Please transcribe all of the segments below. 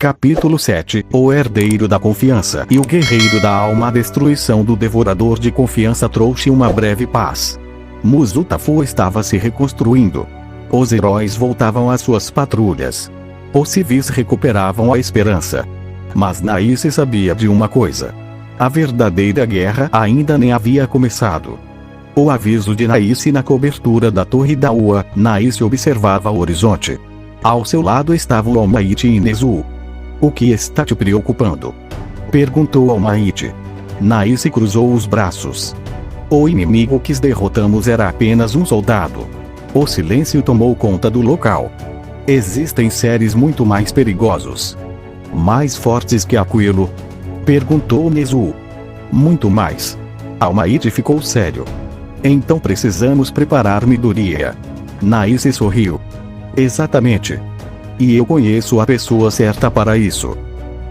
Capítulo 7. O herdeiro da confiança e o guerreiro da alma. A destruição do devorador de confiança trouxe uma breve paz. Muzutafu estava se reconstruindo. Os heróis voltavam às suas patrulhas. Os civis recuperavam a esperança. Mas Naice sabia de uma coisa. A verdadeira guerra ainda nem havia começado. O aviso de Naice na cobertura da torre da Ua. Naice observava o horizonte. Ao seu lado estavam Almighty e Nezu. O que está te preocupando? Perguntou Almighty. Naice cruzou os braços. O inimigo que derrotamos era apenas um soldado. O silêncio tomou conta do local. Existem seres muito mais perigosos. Mais fortes que aquilo? Perguntou Nezu. Muito mais. Almighty ficou sério. Então precisamos preparar Midoriya. Naice sorriu. Exatamente. E eu conheço a pessoa certa para isso.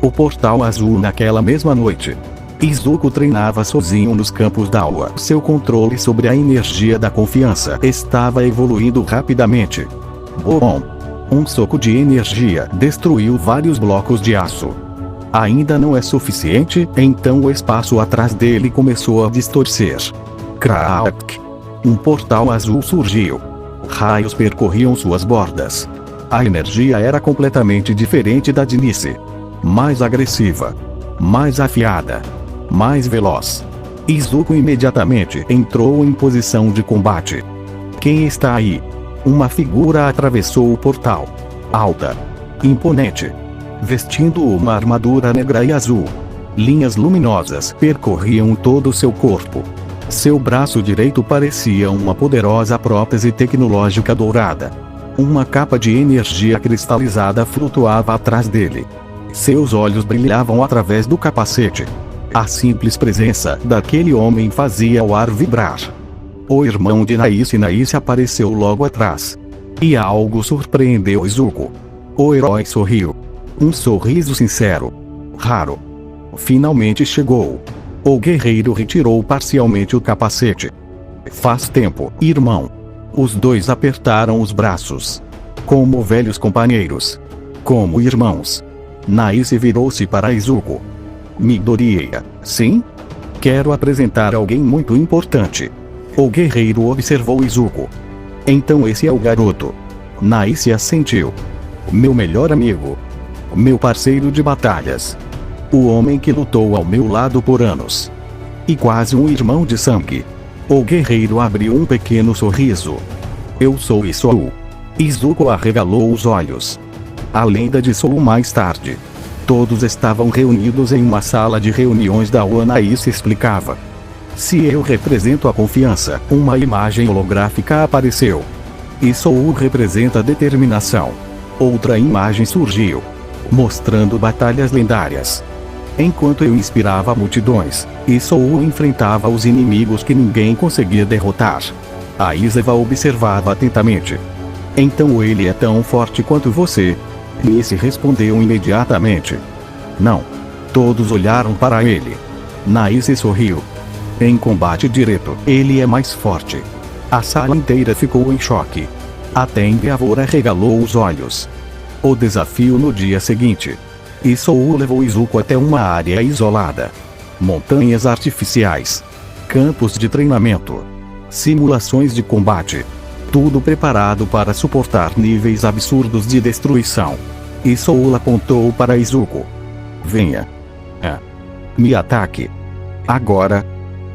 O portal azul. Naquela mesma noite, Izuku treinava sozinho nos campos da Ua. Seu controle sobre a energia da confiança estava evoluindo rapidamente. Bom! Um soco de energia destruiu vários blocos de aço. Ainda não é suficiente, então o espaço atrás dele começou a distorcer. Crack! Um portal azul surgiu. Raios percorriam suas bordas. A energia era completamente diferente da de Nice. Mais agressiva. Mais afiada. Mais veloz. Izuku imediatamente entrou em posição de combate. Quem está aí? Uma figura atravessou o portal. Alta. Imponente. Vestindo uma armadura negra e azul. Linhas luminosas percorriam todo o seu corpo. Seu braço direito parecia uma poderosa prótese tecnológica dourada. Uma capa de energia cristalizada flutuava atrás dele. Seus olhos brilhavam através do capacete. A simples presença daquele homem fazia o ar vibrar. O irmão de Naice apareceu logo atrás. E algo surpreendeu Izuku. O herói sorriu. Um sorriso sincero. Raro. Finalmente chegou. O guerreiro retirou parcialmente o capacete. Faz tempo, irmão. Os dois apertaram os braços. Como velhos companheiros. Como irmãos. Naice virou-se para Izuku. Midoriya, sim? Quero apresentar alguém muito importante. O guerreiro observou Izuku. Então esse é o garoto. Naice assentiu. Meu melhor amigo. Meu parceiro de batalhas. O homem que lutou ao meu lado por anos. E quase um irmão de sangue. O guerreiro abriu um pequeno sorriso. Eu sou Isou. Izuku arregalou os olhos. A lenda de Sou mais tarde. Todos estavam reunidos em uma sala de reuniões da Ua. Naice explicava. Se eu represento a confiança, uma imagem holográfica apareceu. Isou representa determinação. Outra imagem surgiu, mostrando batalhas lendárias. Enquanto eu inspirava multidões, Isou enfrentava os inimigos que ninguém conseguia derrotar. A Iseva observava atentamente. Então ele é tão forte quanto você? Nice respondeu imediatamente. Não. Todos olharam para ele. Naice sorriu. Em combate direto, ele é mais forte. A sala inteira ficou em choque. Até Endeavor arregalou os olhos. O desafio no dia seguinte. Isou levou Izuku até uma área isolada. Montanhas artificiais. Campos de treinamento. Simulações de combate. Tudo preparado para suportar níveis absurdos de destruição. Isou apontou para Izuku. Venha. Me ataque. Agora.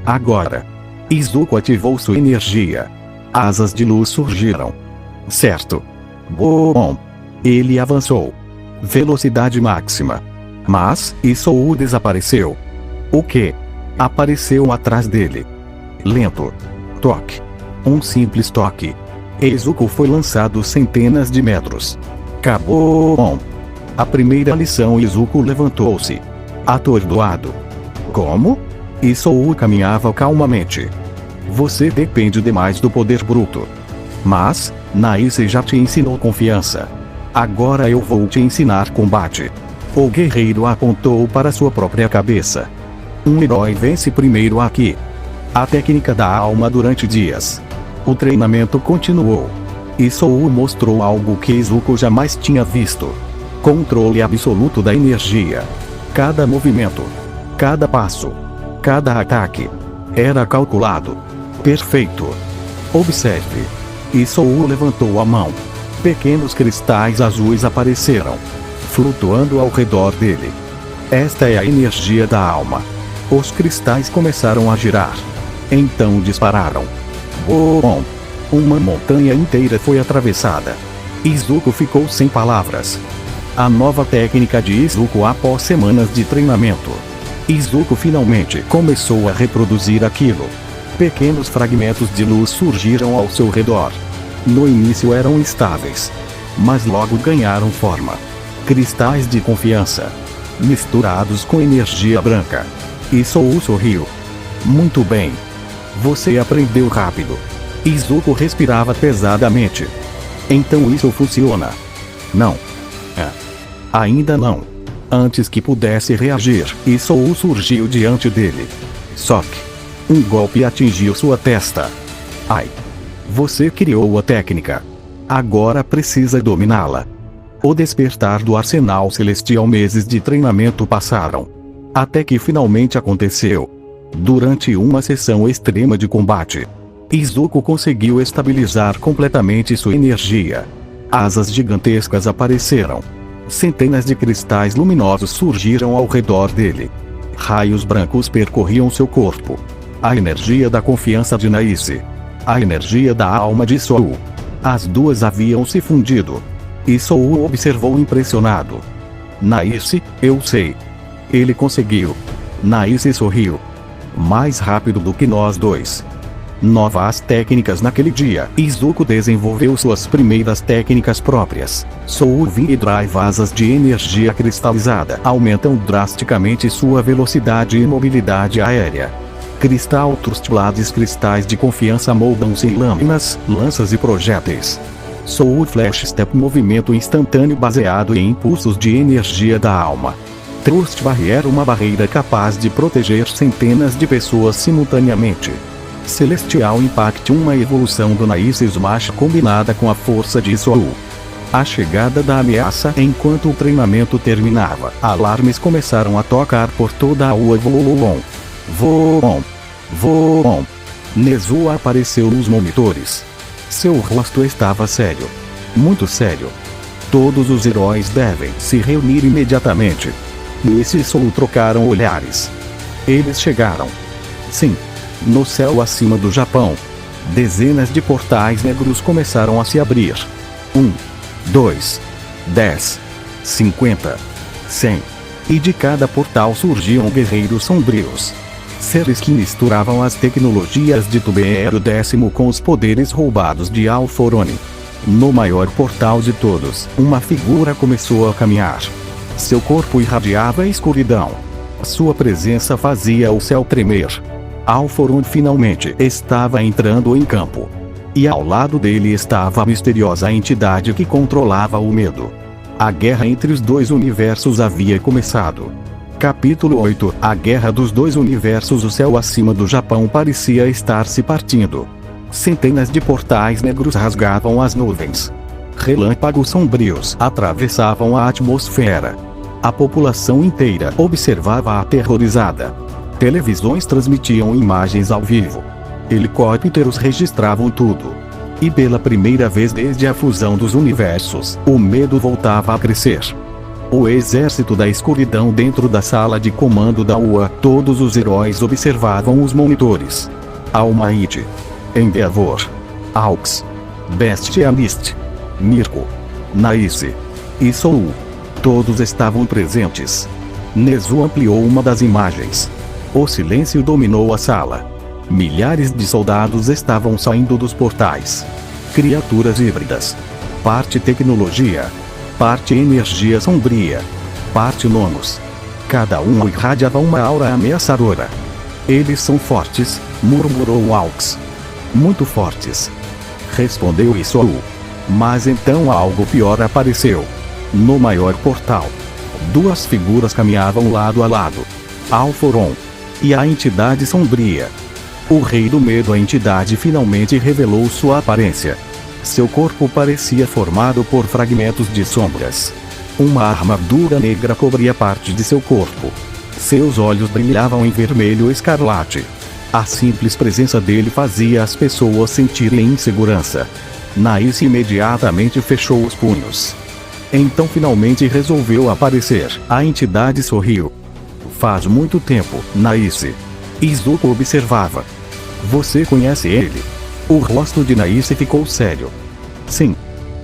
Agora. Izuku ativou sua energia. Asas de luz surgiram. Certo. Bom. Ele avançou. Velocidade máxima. Mas Isou desapareceu. O que? Apareceu atrás dele. Lento. Toque. Um simples toque. Izuku foi lançado centenas de metros. Acabou. A primeira lição. Izuku levantou-se. Atordoado. Como? Isou caminhava calmamente. Você depende demais do poder bruto. Mas, Naice já te ensinou confiança. Agora eu vou te ensinar combate. O guerreiro apontou para sua própria cabeça. Um herói vence primeiro aqui. A técnica da alma durante dias. O treinamento continuou. Isou mostrou algo que Izuku jamais tinha visto. Controle absoluto da energia. Cada movimento, cada passo, cada ataque era calculado. Perfeito. Observe. E Soul levantou a mão. Pequenos cristais azuis apareceram, flutuando ao redor dele. Esta é a energia da alma. Os cristais começaram a girar. Então dispararam. Boom! Uma montanha inteira foi atravessada. Izuku ficou sem palavras. A nova técnica de Izuku após semanas de treinamento. Izuku finalmente começou a reproduzir aquilo. Pequenos fragmentos de luz surgiram ao seu redor. No início eram instáveis, mas logo ganharam forma. Cristais de confiança, misturados com energia branca. E Soul sorriu. Muito bem. Você aprendeu rápido. Izuku respirava pesadamente. Então isso funciona? Não. Ainda não. Antes que pudesse reagir, Soul surgiu diante dele. Só que um golpe atingiu sua testa. Ai. Você criou a técnica. Agora precisa dominá-la. O despertar do arsenal celestial. Meses de treinamento passaram. Até que finalmente aconteceu. Durante uma sessão extrema de combate, Izuku conseguiu estabilizar completamente sua energia. Asas gigantescas apareceram. Centenas de cristais luminosos surgiram ao redor dele. Raios brancos percorriam seu corpo. A energia da confiança de Naice. A energia da alma de Soul. As duas haviam se fundido. E Soul observou impressionado. Naice, eu sei. Ele conseguiu. Naice sorriu. Mais rápido do que nós dois. Novas técnicas. Naquele dia, Izuku desenvolveu suas primeiras técnicas próprias. Soul Wing Drive. Asas de energia cristalizada aumentam drasticamente sua velocidade e mobilidade aérea. Cristal Trust Blades. Cristais de confiança moldam-se em lâminas, lanças e projéteis. Soul Flash Step. Movimento instantâneo baseado em impulsos de energia da alma. Trust Barrier. Uma barreira capaz de proteger centenas de pessoas simultaneamente. Celestial Impact. Uma evolução do Naice Smash combinada com a força de Soul. A chegada da ameaça. Enquanto o treinamento terminava, alarmes começaram a tocar por toda a rua. Voom. Nezuo apareceu nos monitores. Seu rosto estava sério. Muito sério. Todos os heróis devem se reunir imediatamente. Nesse e Soul trocaram olhares. Eles chegaram. Sim. No céu acima do Japão, dezenas de portais negros começaram a se abrir. 2, 10, 50, 100. E de cada portal surgiam guerreiros sombrios. Seres que misturavam as tecnologias de Tubeiro X com os poderes roubados de Alforone. No maior portal de todos, uma figura começou a caminhar. Seu corpo irradiava a escuridão. Sua presença fazia o céu tremer. Alforone finalmente estava entrando em campo. E ao lado dele estava a misteriosa entidade que controlava o medo. A guerra entre os dois universos havia começado. Capítulo 8. A Guerra dos Dois Universos. O céu acima do Japão parecia estar se partindo. Centenas de portais negros rasgavam as nuvens. Relâmpagos sombrios atravessavam a atmosfera. A população inteira observava aterrorizada. Televisões transmitiam imagens ao vivo. Helicópteros registravam tudo. E pela primeira vez desde a fusão dos universos, o medo voltava a crescer. O exército da escuridão dentro da sala de comando da UA. Todos os heróis observavam os monitores. Almighty, Endeavor, Aux, Bestia Mist, Mirko, Naice e Soul. Todos estavam presentes. Nezuo ampliou uma das imagens. O silêncio dominou a sala. Milhares de soldados estavam saindo dos portais. Criaturas híbridas. Parte tecnologia. Parte energia sombria. Parte nonos. Cada um irradiava uma aura ameaçadora. Eles são fortes, murmurou Aux. Muito fortes, respondeu Soul. Mas então algo pior apareceu. No maior portal, duas figuras caminhavam lado a lado. Alforon e a entidade sombria. O rei do medo. A entidade finalmente revelou sua aparência. Seu corpo parecia formado por fragmentos de sombras. Uma armadura negra cobria parte de seu corpo. Seus olhos brilhavam em vermelho escarlate. A simples presença dele fazia as pessoas sentirem insegurança. Naice imediatamente fechou os punhos. Então finalmente resolveu aparecer. A entidade sorriu. Faz muito tempo, Naice. Izuku observava. Você conhece ele? O rosto de Naice ficou sério. Sim.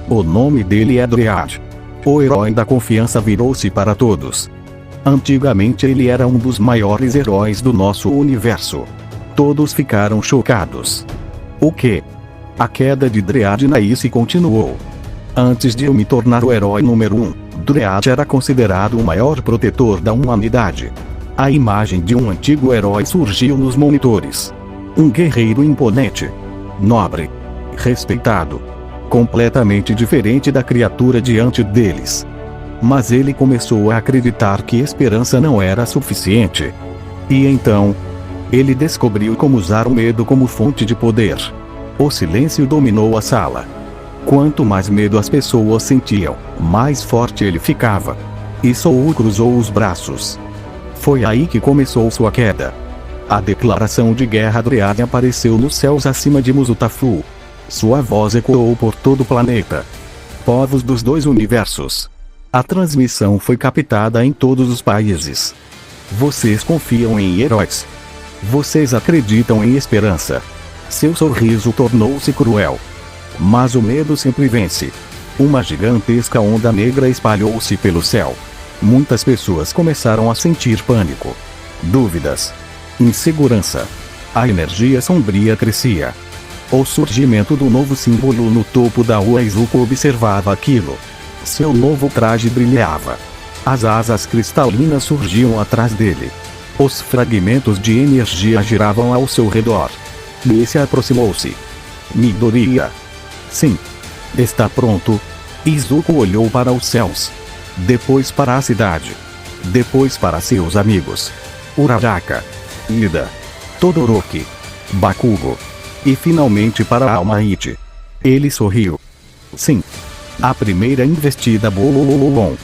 O nome dele é Dread. O herói da confiança virou-se para todos. Antigamente ele era um dos maiores heróis do nosso universo. Todos ficaram chocados. O quê? A queda de Dread Naice continuou. Antes de eu me tornar o herói número 1, Dread era considerado o maior protetor da humanidade. A imagem de um antigo herói surgiu nos monitores. Um guerreiro imponente, nobre, respeitado, completamente diferente da criatura diante deles. Mas ele começou a acreditar que esperança não era suficiente. E então, ele descobriu como usar o medo como fonte de poder. O silêncio dominou a sala. Quanto mais medo as pessoas sentiam, mais forte ele ficava. E Soul cruzou os braços. Foi aí que começou sua queda. A declaração de guerra Dread apareceu nos céus acima de Muzutafu. Sua voz ecoou por todo o planeta. Povos dos dois universos. A transmissão foi captada em todos os países. Vocês confiam em heróis. Vocês acreditam em esperança. Seu sorriso tornou-se cruel. Mas o medo sempre vence. Uma gigantesca onda negra espalhou-se pelo céu. Muitas pessoas começaram a sentir pânico, dúvidas, insegurança. A energia sombria crescia. O surgimento do novo símbolo no topo da rua. Izuku observava aquilo. Seu novo traje brilhava. As asas cristalinas surgiam atrás dele. Os fragmentos de energia giravam ao seu redor. Nisse aproximou-se. Midoriya. Sim. Está pronto? Izuku olhou para os céus. Depois para a cidade. Depois para seus amigos. Uraraka. Ida. Todoroki. Bakugo. E finalmente para All Might. Ele sorriu. Sim. A primeira investida Bolololon.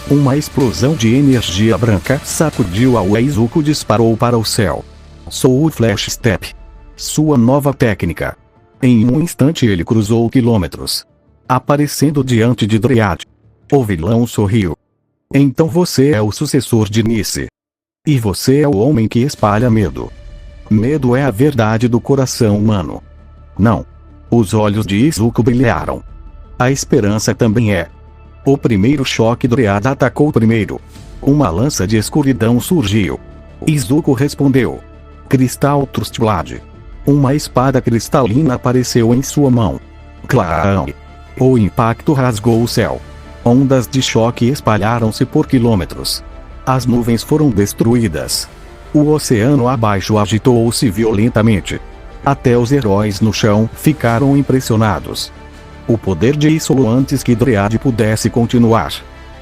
Uma explosão de energia branca sacudiu a rua. Izuku disparou para o céu. Soul Flash Step. Sua nova técnica. Em um instante ele cruzou quilômetros. Aparecendo diante de Dread. O vilão sorriu. Então você é o sucessor de Nisse. E você é o homem que espalha medo. Medo é a verdade do coração humano. Não. Os olhos de Izuku brilharam. A esperança também é. O primeiro choque Dread atacou primeiro. Uma lança de escuridão surgiu. Izuku respondeu. Cristal Trustblade. Uma espada cristalina apareceu em sua mão. Clang! O impacto rasgou o céu. Ondas de choque espalharam-se por quilômetros. As nuvens foram destruídas. O oceano abaixo agitou-se violentamente. Até os heróis no chão ficaram impressionados. O poder de Isolo antes que Dread pudesse continuar.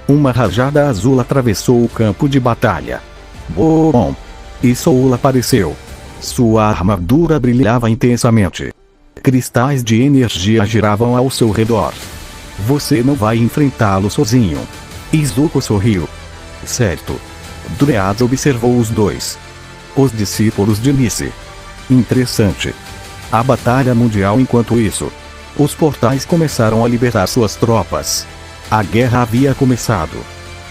Uma rajada azul atravessou o campo de batalha. Bom! Isolo apareceu. Sua armadura brilhava intensamente. Cristais de energia giravam ao seu redor. Você não vai enfrentá-lo sozinho. Izuku sorriu. Certo. Dread observou os dois. Os discípulos de Nisse. Interessante. A batalha mundial. Enquanto isso, os portais começaram a libertar suas tropas. A guerra havia começado.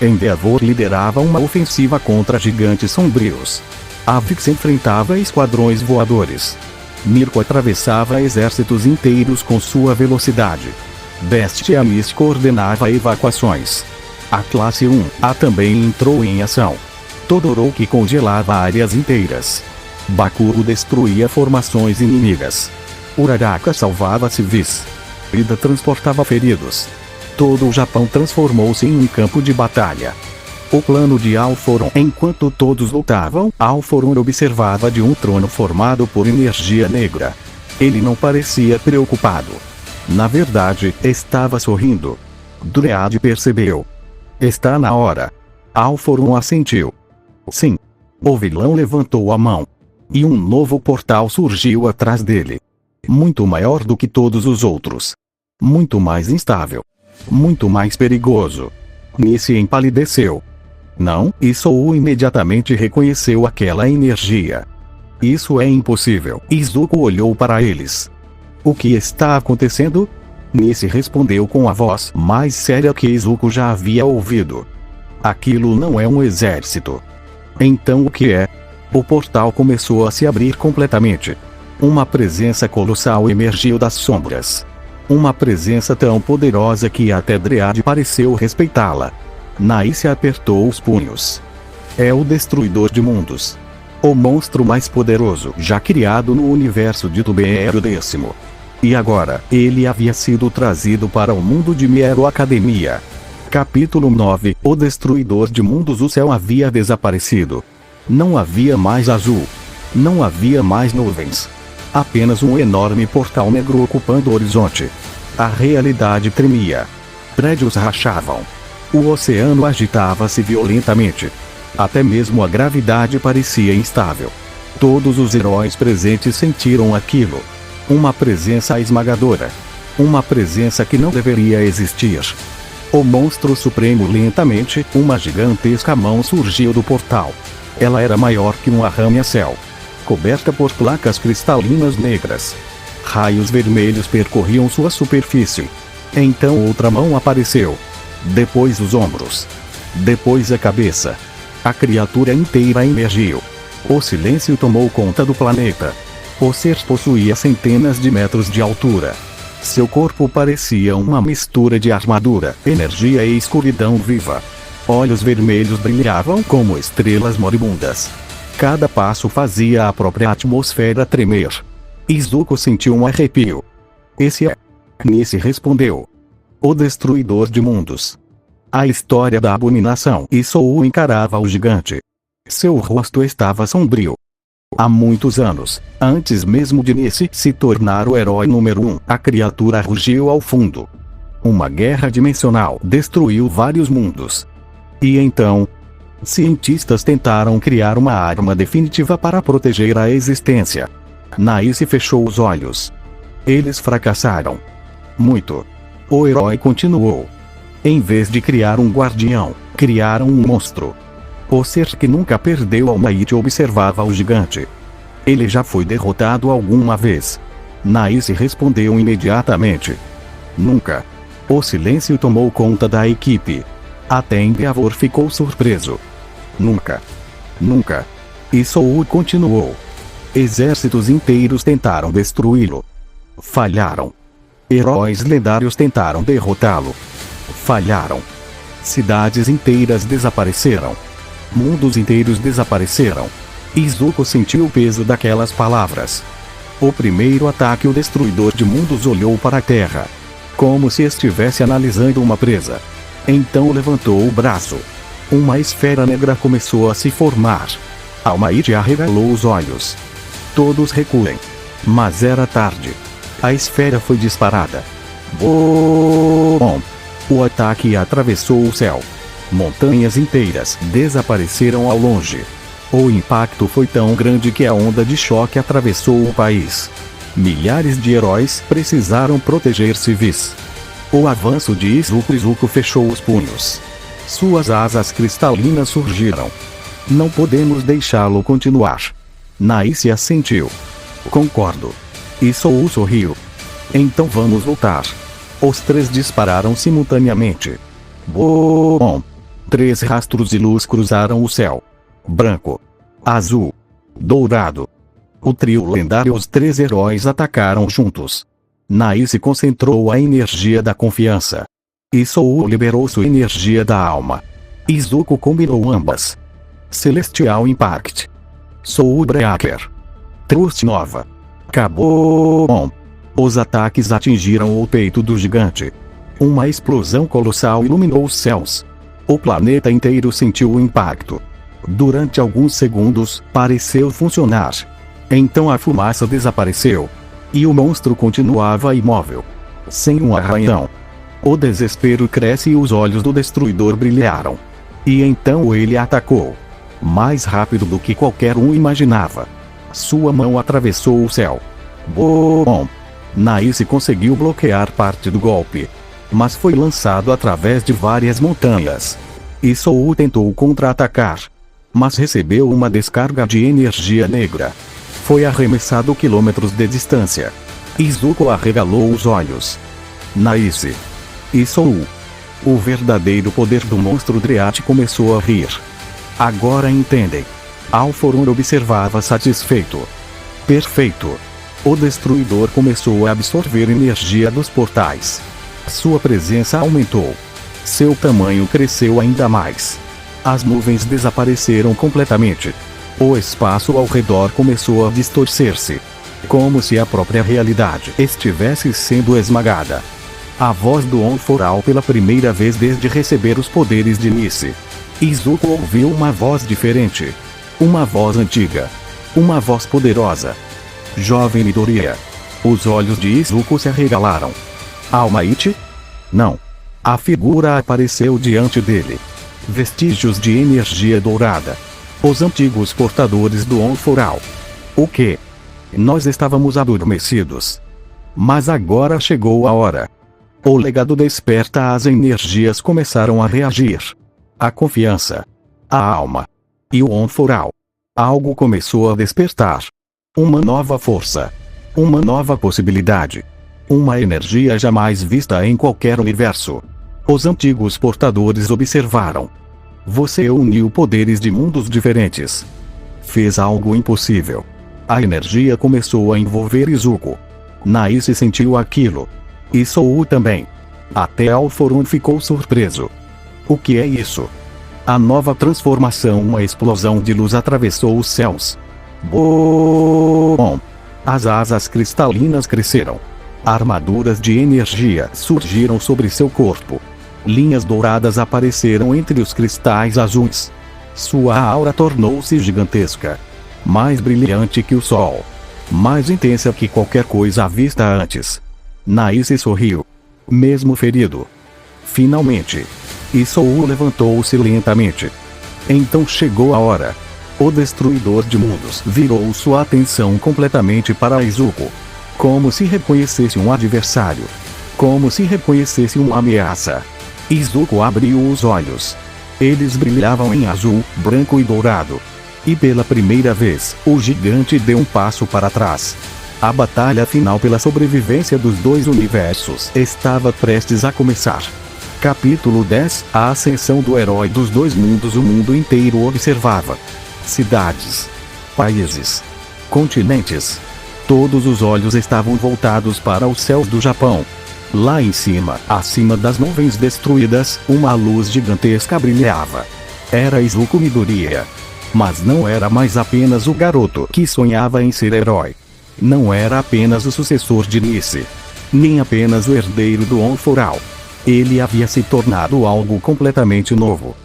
Endeavor liderava uma ofensiva contra gigantes sombrios. Avix enfrentava esquadrões voadores. Mirko atravessava exércitos inteiros com sua velocidade. Bestialis coordenava evacuações. A classe 1A também entrou em ação. Todoroki congelava áreas inteiras. Bakugo destruía formações inimigas. Uraraka salvava civis. Ida transportava feridos. Todo o Japão transformou-se em um campo de batalha. O plano de Alforon. Enquanto todos lutavam, Alforon observava de um trono formado por energia negra. Ele não parecia preocupado. Na verdade, estava sorrindo. Dread percebeu. Está na hora. Alforon assentiu. Sim. O vilão levantou a mão. E um novo portal surgiu atrás dele. Muito maior do que todos os outros. Muito mais instável. Muito mais perigoso. Nice empalideceu. Não, Isou imediatamente reconheceu aquela energia. Isso é impossível. Izuku olhou para eles. O que está acontecendo? Nice respondeu com a voz mais séria que Izuku já havia ouvido. Aquilo não é um exército. Então o que é? O portal começou a se abrir completamente. Uma presença colossal emergiu das sombras. Uma presença tão poderosa que até Dread pareceu respeitá-la. Nice apertou os punhos. É o Destruidor de Mundos. O monstro mais poderoso já criado no universo de Tubeiro X. E agora, ele havia sido trazido para o mundo de Miero Academia. Capítulo 9. O Destruidor de Mundos. O céu havia desaparecido. Não havia mais azul. Não havia mais nuvens. Apenas um enorme portal negro ocupando o horizonte. A realidade tremia. Prédios rachavam. O oceano agitava-se violentamente. Até mesmo a gravidade parecia instável. Todos os heróis presentes sentiram aquilo. Uma presença esmagadora. Uma presença que não deveria existir. O monstro supremo lentamente, uma gigantesca mão surgiu do portal. Ela era maior que um arranha-céu. Coberta por placas cristalinas negras. Raios vermelhos percorriam sua superfície. Então outra mão apareceu. Depois os ombros. Depois a cabeça. A criatura inteira emergiu. O silêncio tomou conta do planeta. O ser possuía centenas de metros de altura. Seu corpo parecia uma mistura de armadura, energia e escuridão viva. Olhos vermelhos brilhavam como estrelas moribundas. Cada passo fazia a própria atmosfera tremer. Izuku sentiu um arrepio. Esse é. Nice respondeu. O Destruidor de Mundos. A história da abominação. Isou encarava o gigante. Seu rosto estava sombrio. Há muitos anos, antes mesmo de Nice se tornar o herói número 1, a criatura rugiu ao fundo. Uma guerra dimensional destruiu vários mundos. E então, cientistas tentaram criar uma arma definitiva para proteger a existência. Nice fechou os olhos. Eles fracassaram. Muito. O herói continuou. Em vez de criar um guardião, criaram um monstro. O ser que nunca perdeu a Almighty observava o gigante. Ele já foi derrotado alguma vez? Nice respondeu imediatamente. Nunca. O silêncio tomou conta da equipe. Até Endeavor ficou surpreso. Nunca. Nunca. Isou continuou. Exércitos inteiros tentaram destruí-lo. Falharam. Heróis lendários tentaram derrotá-lo. Falharam. Cidades inteiras desapareceram. Mundos inteiros desapareceram. Izuku sentiu o peso daquelas palavras. O primeiro ataque, o Destruidor de Mundos olhou para a terra. Como se estivesse analisando uma presa. Então levantou o braço. Uma esfera negra começou a se formar. Almighty arregalou os olhos. Todos recuem. Mas era tarde. A esfera foi disparada. Bom! O ataque atravessou o céu. Montanhas inteiras desapareceram ao longe. O impacto foi tão grande que a onda de choque atravessou o país. Milhares de heróis precisaram proteger civis. O avanço de Izuku fechou os punhos. Suas asas cristalinas surgiram. Não podemos deixá-lo continuar. Nice assentiu. Concordo. Isou sorriu. Então vamos lutar. Os três dispararam simultaneamente. Bom! 3 rastros de luz cruzaram o céu. Branco. Azul. Dourado. O trio lendário. Os 3 heróis atacaram juntos. Nice concentrou a energia da confiança. Isou liberou sua energia da alma. Izuku combinou ambas. Celestial Impact. Soul Breaker. Trust Nova. Acabou. Os ataques atingiram o peito do gigante. Uma explosão colossal iluminou os céus. O planeta inteiro sentiu o impacto. Durante alguns segundos, pareceu funcionar. Então a fumaça desapareceu. E o monstro continuava imóvel. Sem um arranhão. O desespero cresce e os olhos do destruidor brilharam. E então ele atacou. Mais rápido do que qualquer um imaginava. Sua mão atravessou o céu. Bom! Nice conseguiu bloquear parte do golpe. mas foi lançado através de várias montanhas. Isou tentou contra-atacar, mas recebeu uma descarga de energia negra. Foi arremessado quilômetros de distância. Izuku arregalou os olhos. Naice. Isou. O verdadeiro poder do monstro Dread começou a rir. Agora entendem. Alforun observava satisfeito. Perfeito. O destruidor começou a absorver energia dos portais. Sua presença aumentou. Seu tamanho cresceu ainda mais. As nuvens desapareceram completamente. O espaço ao redor começou a distorcer-se, como se a própria realidade estivesse sendo esmagada. A voz do On-Foral pela primeira vez desde receber os poderes de Nice. Izuku ouviu uma voz diferente. Uma voz antiga. Uma voz poderosa. Jovem Midoriya. Os olhos de Izuku se arregalaram. All Might? Não. A figura apareceu diante dele. Vestígios de energia dourada. Os antigos portadores do On-Foral. O quê? Nós estávamos adormecidos. Mas agora chegou a hora. O legado desperta, as energias começaram a reagir. A confiança. A alma. E o On-Foral. Algo começou a despertar. Uma nova força. Uma nova possibilidade. Uma energia jamais vista em qualquer universo. Os antigos portadores observaram. Você uniu poderes de mundos diferentes. Fez algo impossível. A energia começou a envolver Izuku. Naice sentiu aquilo. E Sou também. Até Alforun ficou surpreso. O que é isso? A nova transformação, uma explosão de luz atravessou os céus. Bom! As asas cristalinas cresceram. Armaduras de energia surgiram sobre seu corpo. Linhas douradas apareceram entre os cristais azuis. Sua aura tornou-se gigantesca. Mais brilhante que o sol. Mais intensa que qualquer coisa vista antes. Naice sorriu. Mesmo ferido. Finalmente. Isou levantou-se lentamente. Então chegou a hora. O destruidor de mundos virou sua atenção completamente para Izuku. Como se reconhecesse um adversário. Como se reconhecesse uma ameaça. Izuku abriu os olhos. Eles brilhavam em azul, branco e dourado. E pela primeira vez, o gigante deu um passo para trás. A batalha final pela sobrevivência dos dois universos estava prestes a começar. Capítulo 10 – A ascensão do herói dos dois mundos. O mundo inteiro observava. Cidades. Países. Continentes. Todos os olhos estavam voltados para os céus do Japão. Lá em cima, acima das nuvens destruídas, uma luz gigantesca brilhava. Era Izuku Midoriya. Mas não era mais apenas o garoto que sonhava em ser herói. Não era apenas o sucessor de Nice. Nem apenas o herdeiro do On-Foral. Ele havia se tornado algo completamente novo.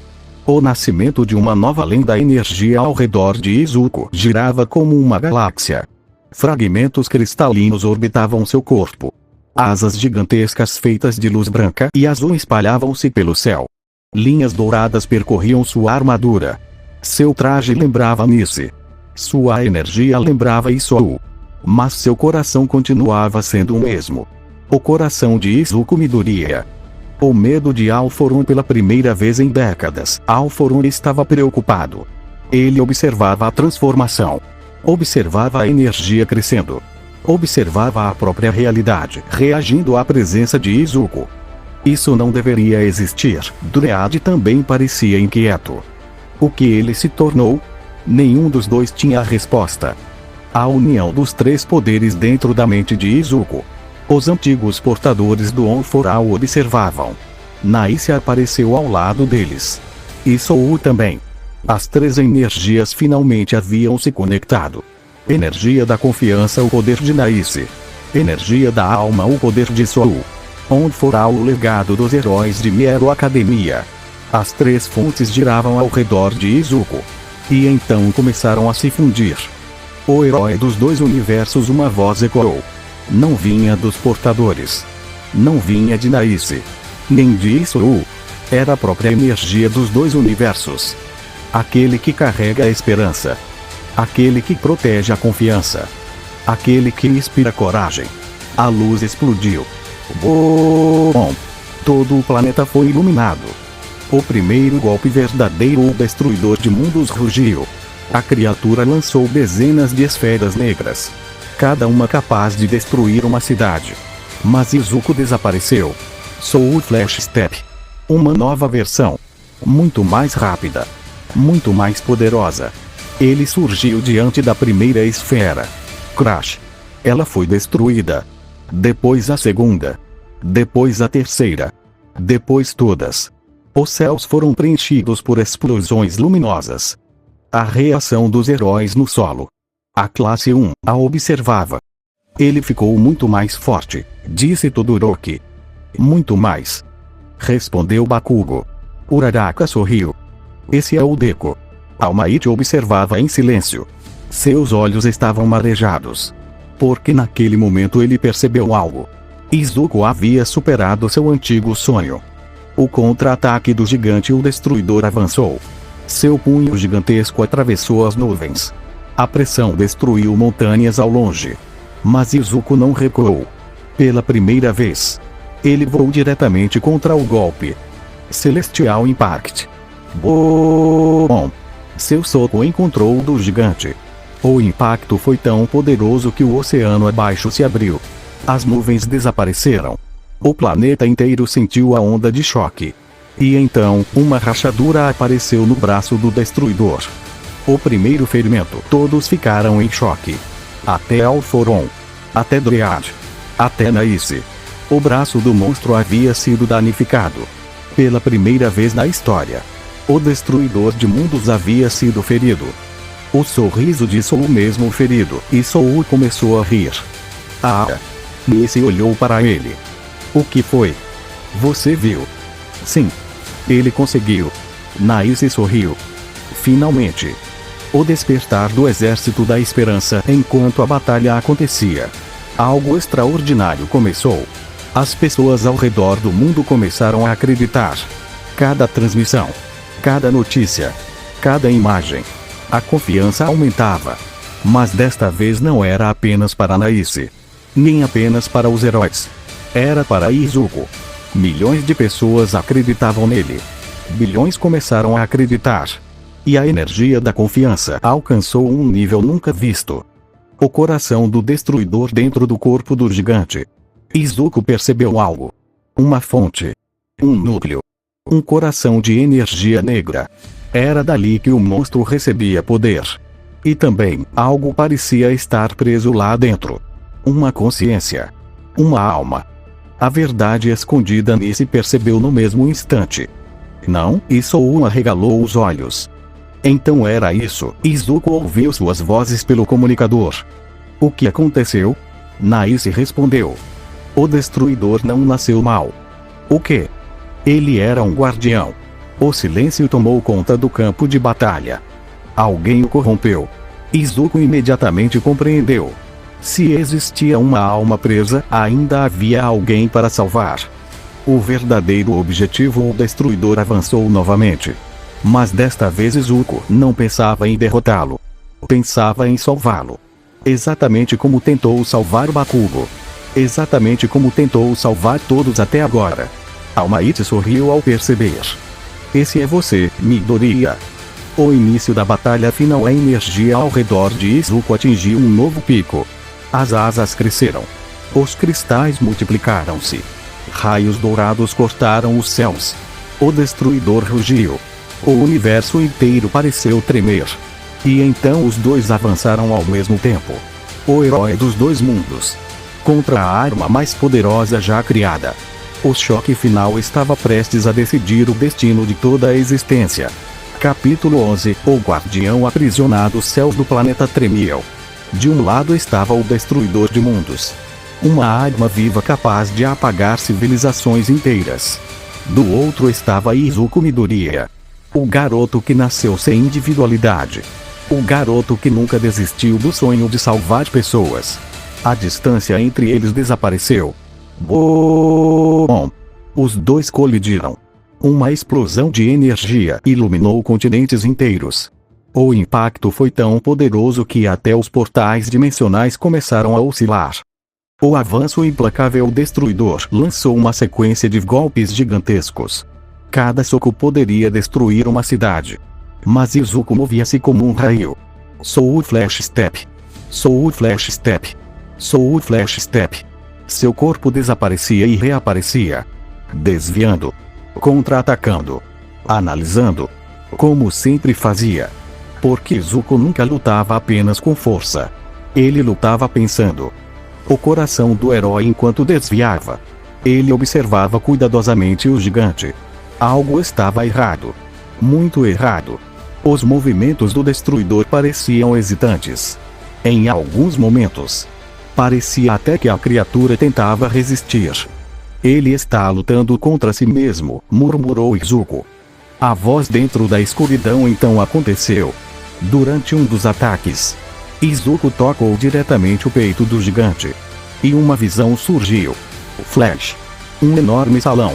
O nascimento de uma nova lenda. A energia ao redor de Izuku girava como uma galáxia. Fragmentos cristalinos orbitavam seu corpo. Asas gigantescas feitas de luz branca e azul espalhavam-se pelo céu. Linhas douradas percorriam sua armadura. Seu traje lembrava Nice. Sua energia lembrava Isou. Mas seu coração continuava sendo o mesmo. O coração de Izuku Midoriya. O medo de Alforun pela primeira vez em décadas. Alforun estava preocupado. Ele observava a transformação. Observava a energia crescendo. Observava a própria realidade reagindo à presença de Izuku. Isso não deveria existir. Dread também parecia inquieto. O que ele se tornou? Nenhum dos dois tinha a resposta. A união dos três poderes dentro da mente de Izuku. Os antigos portadores do On-Foral observavam. Naice apareceu ao lado deles. E Sou também. As três energias finalmente haviam se conectado. Energia da confiança, o poder de Naice. Energia da alma, o poder de Sou. On-Foral, o legado dos heróis de My Hero Academia. As três fontes giravam ao redor de Izuku. E então começaram a se fundir. O herói dos dois universos, uma voz ecoou. Não vinha dos portadores. Não vinha de Naice. Nem de Isou. Era a própria energia dos dois universos. Aquele que carrega a esperança. Aquele que protege a confiança. Aquele que inspira coragem. A luz explodiu. Bom! Todo o planeta foi iluminado. O primeiro golpe verdadeiro, o destruidor de mundos rugiu. A criatura lançou dezenas de esferas negras, cada uma capaz de destruir uma cidade. Mas Izuku desapareceu. Soul Flash Step. Uma nova versão. Muito mais rápida. Muito mais poderosa. Ele surgiu diante da primeira esfera. Crash. Ela foi destruída. Depois a segunda. Depois a terceira. Depois todas. Os céus foram preenchidos por explosões luminosas. A reação dos heróis no solo. A classe 1 a observava. Ele ficou muito mais forte, disse Todoroki. Muito mais. Respondeu Bakugo. Uraraka sorriu. Esse é o Deku. Almighty observava em silêncio. Seus olhos estavam marejados. Porque naquele momento ele percebeu algo. Izuku havia superado seu antigo sonho. O contra-ataque do gigante o destruidor avançou. Seu punho gigantesco atravessou as nuvens. A pressão destruiu montanhas ao longe. Mas Izuku não recuou. Pela primeira vez, ele voou diretamente contra o golpe. Celestial Impact. Bom! Seu soco encontrou o do gigante. O impacto foi tão poderoso que o oceano abaixo se abriu. As nuvens desapareceram. O planeta inteiro sentiu a onda de choque. E então, uma rachadura apareceu no braço do destruidor. O primeiro ferimento. Todos ficaram em choque. Até Alforon. Até Dryad. Até Naice. O braço do monstro havia sido danificado. Pela primeira vez na história. O destruidor de mundos havia sido ferido. O sorriso de Soul mesmo ferido. E Soul começou a rir. Ah! Naice olhou para ele. O que foi? Você viu? Sim. Ele conseguiu. Naice sorriu. Finalmente. O despertar do exército da esperança enquanto a batalha acontecia. Algo extraordinário começou. As pessoas ao redor do mundo começaram a acreditar. Cada transmissão. Cada notícia. Cada imagem. A confiança aumentava. Mas desta vez não era apenas para Naice. Nem apenas para os heróis. Era para Izuku. Milhões de pessoas acreditavam nele. Bilhões começaram a acreditar. E a energia da confiança alcançou um nível nunca visto. O coração do destruidor dentro do corpo do gigante. Izuku percebeu algo. Uma fonte. Um núcleo. Um coração de energia negra. Era dali que o monstro recebia poder. E também, algo parecia estar preso lá dentro. Uma consciência. Uma alma. A verdade escondida nisso percebeu no mesmo instante. Não, e Soul arregalou os olhos. Então era isso. Izuku ouviu suas vozes pelo comunicador. O que aconteceu? Naice respondeu. O destruidor não nasceu mal. O quê? Ele era um guardião. O silêncio tomou conta do campo de batalha. Alguém o corrompeu. Izuku imediatamente compreendeu. Se existia uma alma presa, ainda havia alguém para salvar. O verdadeiro objetivo, o destruidor avançou novamente. Mas desta vez Izuku não pensava em derrotá-lo. Pensava em salvá-lo. Exatamente como tentou salvar Bakugo. Exatamente como tentou salvar todos até agora. Almighty sorriu ao perceber. Esse é você, Midoriya. O início da batalha final, a energia ao redor de Izuku atingiu um novo pico. As asas cresceram. Os cristais multiplicaram-se. Raios dourados cortaram os céus. O destruidor rugiu. O universo inteiro pareceu tremer. E então os dois avançaram ao mesmo tempo. O herói dos dois mundos. Contra a arma mais poderosa já criada. O choque final estava prestes a decidir o destino de toda a existência. Capítulo 11. O guardião aprisionado. Os céus do planeta tremiam. De um lado estava o destruidor de mundos. Uma arma viva capaz de apagar civilizações inteiras. Do outro estava Izuku Midoriya. O garoto que nasceu sem individualidade. O garoto que nunca desistiu do sonho de salvar pessoas. A distância entre eles desapareceu. Bom! Os dois colidiram. Uma explosão de energia iluminou continentes inteiros. O impacto foi tão poderoso que até os portais dimensionais começaram a oscilar. O avanço implacável destruidor lançou uma sequência de golpes gigantescos. Cada soco poderia destruir uma cidade. Mas Izuku movia-se como um raio. Soul Flash Step. Soul Flash Step. Soul Flash Step. Seu corpo desaparecia e reaparecia. Desviando. Contra-atacando. Analisando. Como sempre fazia. Porque Izuku nunca lutava apenas com força. Ele lutava pensando. O coração do herói enquanto desviava. Ele observava cuidadosamente o gigante. Algo estava errado. Muito errado. Os movimentos do destruidor pareciam hesitantes. Em alguns momentos. Parecia até que a criatura tentava resistir. Ele está lutando contra si mesmo, murmurou Izuku. A voz dentro da escuridão então aconteceu. Durante um dos ataques, Izuku tocou diretamente o peito do gigante. E uma visão surgiu. Flash. Um enorme salão.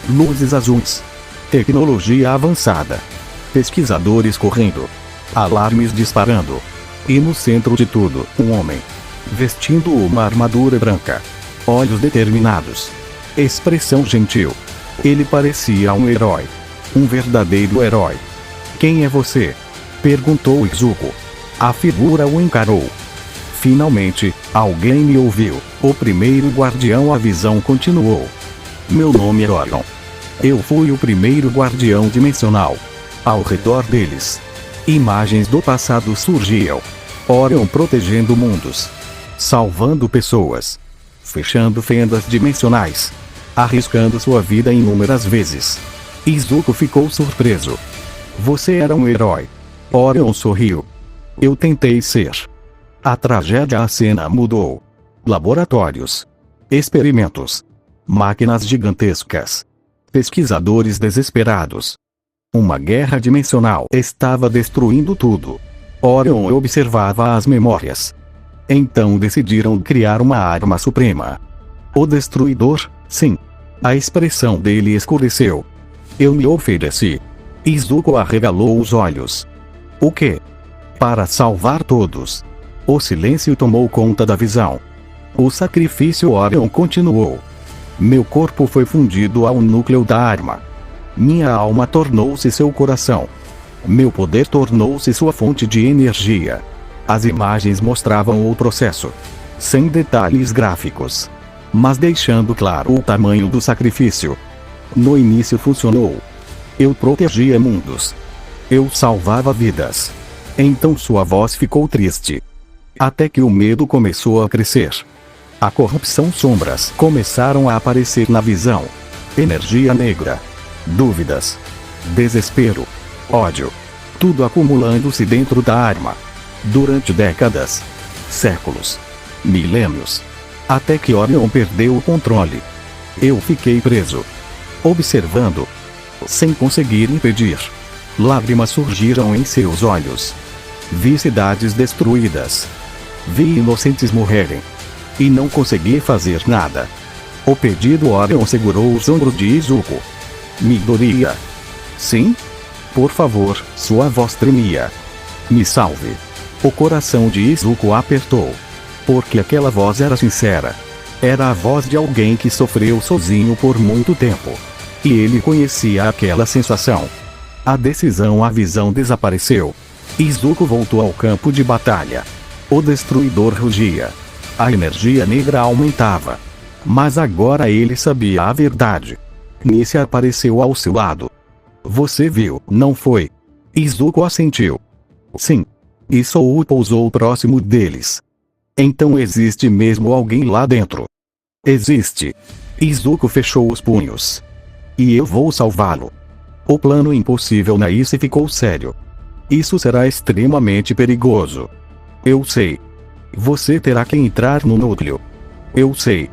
Luzes azuis. Tecnologia avançada. Pesquisadores correndo. Alarmes disparando. E no centro de tudo, um homem. Vestindo uma armadura branca. Olhos determinados. Expressão gentil. Ele parecia um herói. Um verdadeiro herói. Quem é você? Perguntou Izuku. A figura o encarou. Finalmente, alguém me ouviu. O primeiro guardião. A visão continuou. Meu nome é Orion. Eu fui o primeiro guardião dimensional. Ao redor deles, imagens do passado surgiam. Orion protegendo mundos. Salvando pessoas. Fechando fendas dimensionais. Arriscando sua vida inúmeras vezes. Izuku ficou surpreso. Você era um herói. Orion sorriu. Eu tentei ser. A tragédia. A cena mudou. Laboratórios. Experimentos. Máquinas gigantescas. Pesquisadores desesperados. Uma guerra dimensional estava destruindo tudo. Orion observava as memórias. Então decidiram criar uma arma suprema. O destruidor, sim. A expressão dele escureceu. Eu me ofereci. Izuku arregalou os olhos. O quê? Para salvar todos. O silêncio tomou conta da visão. O sacrifício. Orion continuou. Meu corpo foi fundido ao núcleo da arma. Minha alma tornou-se seu coração. Meu poder tornou-se sua fonte de energia. As imagens mostravam o processo. Sem detalhes gráficos. Mas deixando claro o tamanho do sacrifício. No início funcionou. Eu protegia mundos. Eu salvava vidas. Então sua voz ficou triste. Até que o medo começou a crescer. A corrupção. Sombras começaram a aparecer na visão. Energia negra. Dúvidas. Desespero. Ódio. Tudo acumulando-se dentro da arma. Durante décadas. Séculos. Milênios. Até que Orion perdeu o controle. Eu fiquei preso. Observando. Sem conseguir impedir. Lágrimas surgiram em seus olhos. Vi cidades destruídas. Vi inocentes morrerem. E não consegui fazer nada. O pedido. Orion segurou os ombros de Izuku. Midoriya. Sim? Por favor, sua voz tremia. Me salve. O coração de Izuku apertou. Porque aquela voz era sincera. Era a voz de alguém que sofreu sozinho por muito tempo. E ele conhecia aquela sensação. A decisão. A visão desapareceu. Izuku voltou ao campo de batalha. O destruidor rugia. A energia negra aumentava. Mas agora ele sabia a verdade. Nice apareceu ao seu lado. Você viu, não foi? Izuku assentiu. Sim. E Soul pousou próximo deles. Então existe mesmo alguém lá dentro. Existe. Izuku fechou os punhos. E eu vou salvá-lo. O plano impossível. Nice ficou sério. Isso será extremamente perigoso. Eu sei. Você terá que entrar no núcleo. Eu sei.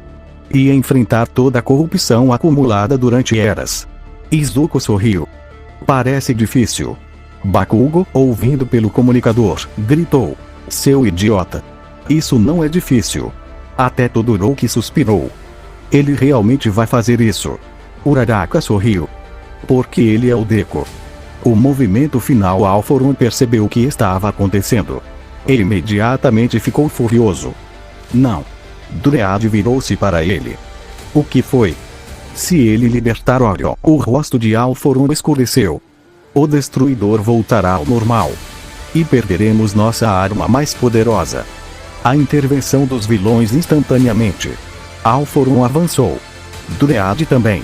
E enfrentar toda a corrupção acumulada durante eras. Izuku sorriu. Parece difícil. Bakugo, ouvindo pelo comunicador, gritou. Seu idiota. Isso não é difícil. Até Todoroki suspirou. Ele realmente vai fazer isso. Uraraka sorriu. Porque ele é o Deku. O movimento final. Alforon percebeu o que estava acontecendo. E imediatamente ficou furioso. Não. Druead virou-se para ele. O que foi? Se ele libertar Orion, o rosto de Alforon escureceu. O destruidor voltará ao normal. E perderemos nossa arma mais poderosa. A intervenção dos vilões instantaneamente. Alforon avançou. Druead também.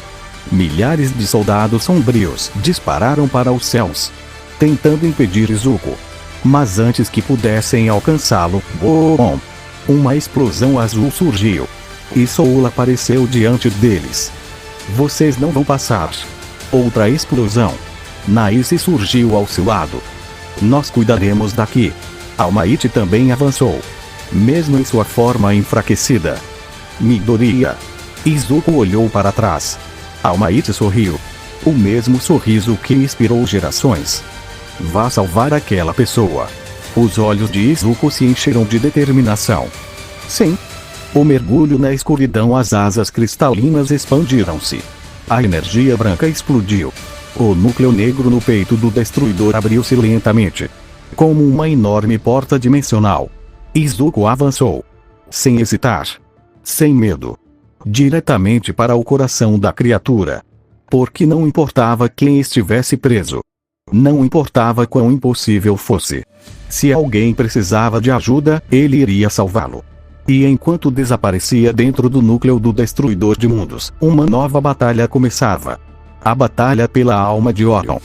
Milhares de soldados sombrios dispararam para os céus, tentando impedir Izuku. Mas antes que pudessem alcançá-lo, bom! Uma explosão azul surgiu. E Soul apareceu diante deles. Vocês não vão passar. Outra explosão. Naice surgiu ao seu lado. Nós cuidaremos daqui. All Might também avançou. Mesmo em sua forma enfraquecida. Midoriya. Izuku olhou para trás. All Might sorriu. O mesmo sorriso que inspirou gerações. Vá salvar aquela pessoa. Os olhos de Izuku se encheram de determinação. Sim. O mergulho na escuridão, as asas cristalinas expandiram-se. A energia branca explodiu. O núcleo negro no peito do destruidor abriu-se lentamente. Como uma enorme porta dimensional. Izuku avançou. Sem hesitar. Sem medo. Diretamente para o coração da criatura. Porque não importava quem estivesse preso. Não importava quão impossível fosse. Se alguém precisava de ajuda, ele iria salvá-lo. E enquanto desaparecia dentro do núcleo do destruidor de mundos, uma nova batalha começava. A batalha pela alma de Orion.